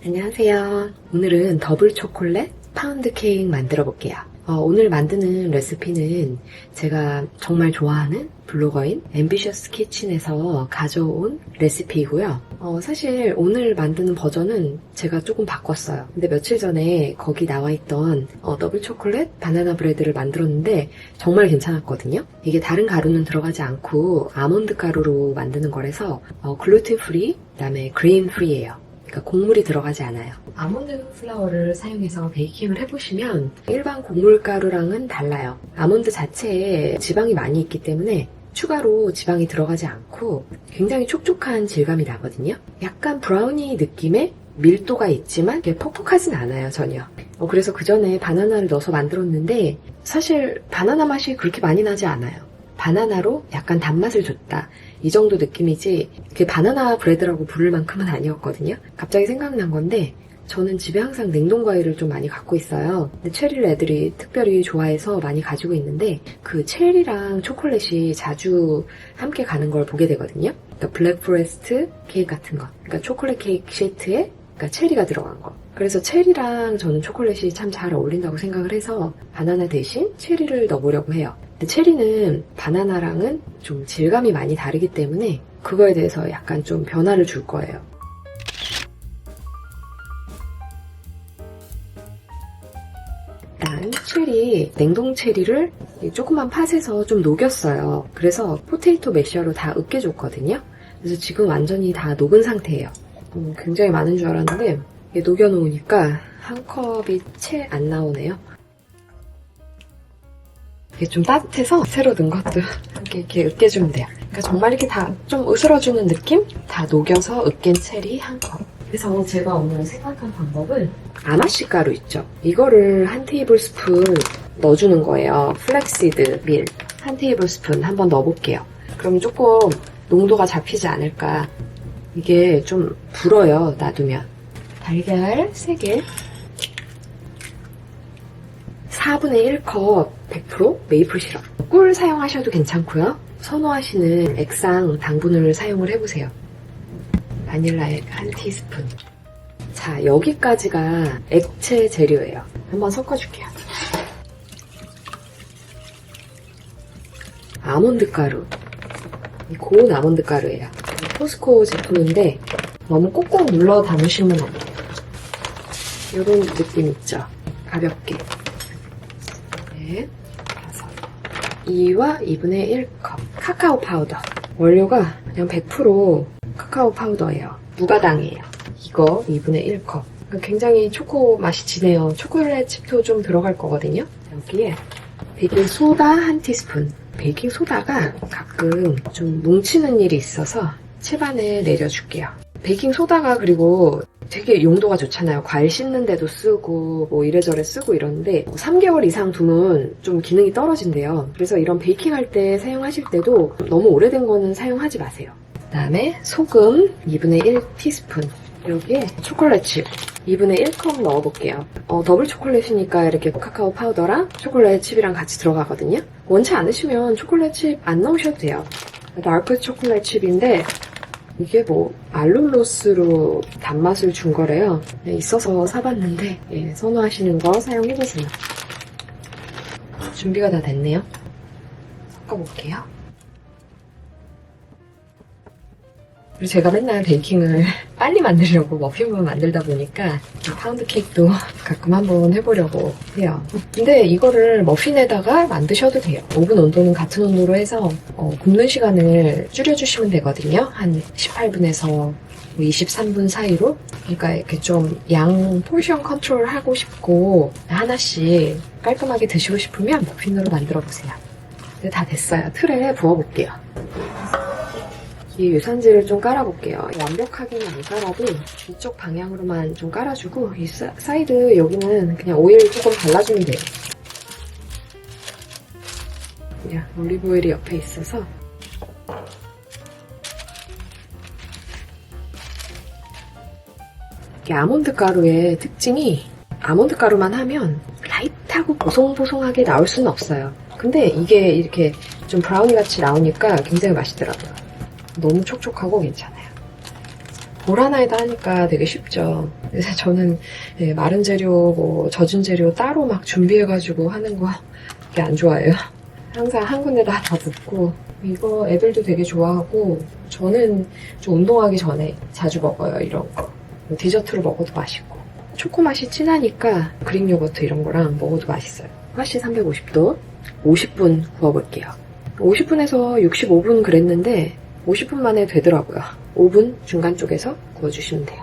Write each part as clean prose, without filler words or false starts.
안녕하세요. 오늘은 더블 초콜릿 파운드 케이크 만들어 볼게요. 오늘 만드는 레시피는 제가 정말 좋아하는 블로거인 앰비셔스 키친에서 가져온 레시피이고요. 사실 오늘 만드는 버전은 제가 조금 바꿨어요. 근데 며칠 전에 거기 나와 있던 더블 초콜릿 바나나 브레드를 만들었는데 정말 괜찮았거든요. 이게 다른 가루는 들어가지 않고 아몬드 가루로 만드는 거라서 글루텐 프리, 그다음에 그레인 프리예요. 그러니까 곡물이 들어가지 않아요. 아몬드 플라워를 사용해서 베이킹을 해보시면 일반 곡물가루랑은 달라요. 아몬드 자체에 지방이 많이 있기 때문에 추가로 지방이 들어가지 않고 굉장히 촉촉한 질감이 나거든요. 약간 브라우니 느낌의 밀도가 있지만 퍽퍽하진 않아요, 전혀. 그래서 그 전에 바나나를 넣어서 만들었는데 사실 바나나 맛이 그렇게 많이 나지 않아요. 바나나로 약간 단맛을 줬다. 이 정도 느낌이지 그게 바나나 브레드라고 부를 만큼은 아니었거든요. 갑자기 생각난 건데 저는 집에 항상 냉동과일을 좀 많이 갖고 있어요. 근데 체리를 애들이 특별히 좋아해서 많이 가지고 있는데 그 체리랑 초콜릿이 자주 함께 가는 걸 보게 되거든요. 그러니까 블랙 포레스트 케이크 같은 거. 그러니까 초콜릿 케이크 시트에 그러니까 체리가 들어간 거. 그래서 체리랑 저는 초콜릿이 참 잘 어울린다고 생각을 해서 바나나 대신 체리를 넣어보려고 해요. 근데 체리는 바나나랑은 좀 질감이 많이 다르기 때문에 그거에 대해서 약간 좀 변화를 줄 거예요. 일단 체리, 냉동 체리를 조그만 팥에서 좀 녹였어요. 그래서 포테이토 매셔로 다 으깨줬거든요. 그래서 지금 완전히 다 녹은 상태예요. 굉장히 많은 줄 알았는데 녹여놓으니까 한 컵이 채 안 나오네요. 이게 좀 따뜻해서 새로 넣은 것도 이렇게 으깨주면 돼요. 그러니까 정말 이렇게 다 좀 으스러주는 느낌? 다 녹여서 으깬 체리 한 컵. 그래서 제가 오늘 생각한 방법은 아마씨 가루 있죠? 이거를 한 테이블 스푼 넣어주는 거예요. 플렉시드 밀 한 테이블 스푼 한번 넣어볼게요. 그럼 조금 농도가 잡히지 않을까. 이게 좀 불어요, 놔두면. 달걀 3개 4분의 1컵 100% 메이플 시럽. 꿀 사용하셔도 괜찮고요. 선호하시는 액상 당분을 사용을 해보세요. 바닐라액 한 티스푼. 자, 여기까지가 액체 재료예요. 한번 섞어줄게요. 아몬드 가루. 고운 아몬드 가루예요. 포스코 제품인데 너무 꼭꼭 눌러 담으시면 안 돼요. 이런 느낌 있죠? 가볍게. 네, 5. 2와 2분의 1컵 카카오 파우더. 원료가 그냥 100% 카카오 파우더예요. 무가당이에요. 이거 2분의 1컵. 굉장히 초코 맛이 진해요. 초콜릿 칩도 좀 들어갈 거거든요. 여기에 베이킹 소다 한 티스푼. 베이킹 소다가 가끔 좀 뭉치는 일이 있어서 칩안에 내려줄게요. 베이킹 소다가 그리고 되게 용도가 좋잖아요. 과일 씻는 데도 쓰고 뭐 이래저래 쓰고 이러는데 3개월 이상 두면 좀 기능이 떨어진대요. 그래서 이런 베이킹 할 때 사용하실 때도 너무 오래된 거는 사용하지 마세요. 그다음에 소금 2분의 1 티스푼. 여기에 초콜릿 칩 2분의 1컵 넣어볼게요. 더블 초콜릿이니까 이렇게 카카오 파우더랑 초콜릿 칩이랑 같이 들어가거든요. 원치 않으시면 초콜릿 칩 안 넣으셔도 돼요. 다크 초콜릿 칩인데 이게 뭐 알룰로스로 단맛을 준 거래요. 있어서 사봤는데 선호하시는 거 사용해보세요. 준비가 다 됐네요. 섞어볼게요. 그리고 제가 맨날 베이킹을 빨리 만들려고 머핀만 만들다 보니까 파운드 케이크도 가끔 한번 해보려고 해요. 근데 이거를 머핀에다가 만드셔도 돼요. 오븐 온도는 같은 온도로 해서 굽는 시간을 줄여주시면 되거든요. 한 18분에서 23분 사이로. 그러니까 이렇게 좀 양 포션 컨트롤 하고 싶고 하나씩 깔끔하게 드시고 싶으면 머핀으로 만들어보세요. 이제 다 됐어요. 틀에 부어볼게요. 이 유산지를 좀 깔아볼게요. 완벽하게는 안 깔아도 이쪽 방향으로만 좀 깔아주고 이 사이드 여기는 그냥 오일 조금 발라주면 돼요. 그냥 올리브 오일이 옆에 있어서 이 아몬드 가루의 특징이 아몬드 가루만 하면 라이트하고 보송보송하게 나올 수는 없어요. 근데 이게 이렇게 좀 브라우니 같이 나오니까 굉장히 맛있더라고요. 너무 촉촉하고 괜찮아요. 볼 하나에다 하니까 되게 쉽죠. 그래서 저는 마른 재료, 뭐 젖은 재료 따로 막 준비해가지고 하는 거 되게 안 좋아해요. 항상 한 군데다 다 붓고. 이거 애들도 되게 좋아하고 저는 좀 운동하기 전에 자주 먹어요, 이런 거. 디저트로 먹어도 맛있고. 초코 맛이 진하니까 그릭 요거트 이런 거랑 먹어도 맛있어요. 화씨 350도 50분 구워볼게요. 50분에서 65분 그랬는데 50분 만에 되더라고요. 5분 중간 쪽에서 구워주시면 돼요.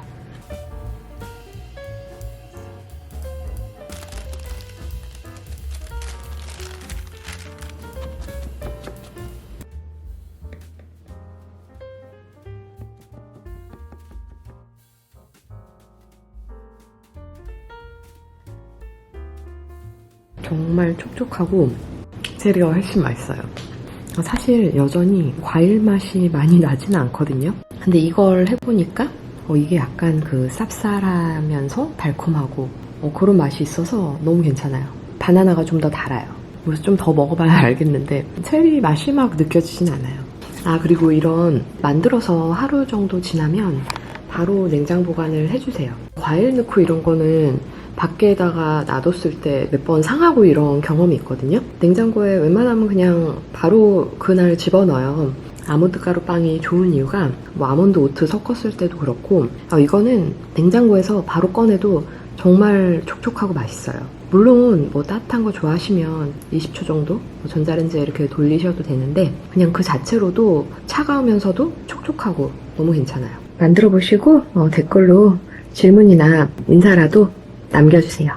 정말 촉촉하고 체리가 훨씬 맛있어요. 사실 여전히 과일 맛이 많이 나지는 않거든요. 근데 이걸 해보니까 이게 약간 그 쌉쌀하면서 달콤하고 그런 맛이 있어서 너무 괜찮아요. 바나나가 좀 더 달아요. 그래서 좀 더 먹어봐야 알겠는데 체리 맛이 막 느껴지진 않아요. 그리고 이런 만들어서 하루 정도 지나면 바로 냉장 보관을 해주세요. 과일 넣고 이런 거는 밖에다가 놔뒀을 때 몇 번 상하고 이런 경험이 있거든요. 냉장고에 웬만하면 그냥 바로 그날 집어넣어요. 아몬드 가루 빵이 좋은 이유가 뭐 아몬드 오트 섞었을 때도 그렇고 이거는 냉장고에서 바로 꺼내도 정말 촉촉하고 맛있어요. 물론 뭐 따뜻한 거 좋아하시면 20초 정도 전자레인지에 이렇게 돌리셔도 되는데 그냥 그 자체로도 차가우면서도 촉촉하고 너무 괜찮아요. 만들어 보시고 댓글로 질문이나 인사라도 남겨주세요.